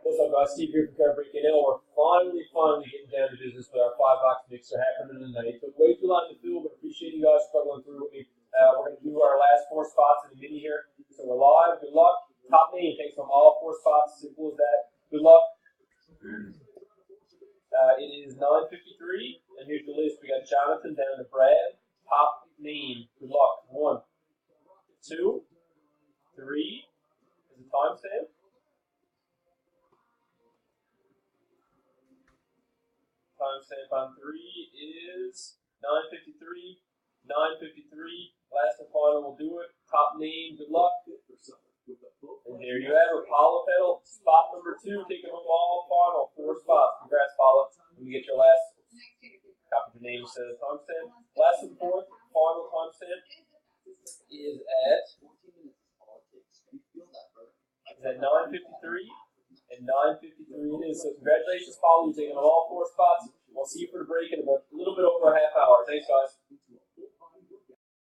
What's up, guys? Steve here from Cardbreak NL. We're finally getting down to business with our 5-box mixer happening tonight. It took way too long to fill, but appreciate you guys struggling through with me. We're going to do our last 4 spots in a mini here. So we're live. Good luck. Top name takes from all 4 spots. Simple as that. Good luck. It is 9:53, and here's the list. We got Jonathan down to Brad. Top name. Good luck. 1, 2, 3. Is the timestamp? Timestamp on 3 is 9:53. 9:53. Last and final will do it. Top name. Good luck. And there you have it. Paula Peddle, spot number 2, taking home all final 4 spots. Congrats, Paula. When you get your last copy the name instead of timestamp. Last and fourth, final timestamp is at 9:53. And 9:53 it is. So congratulations, Paula. You're taking all 4 spots. We'll see you for the break in a little bit over a half hour. Thanks, guys.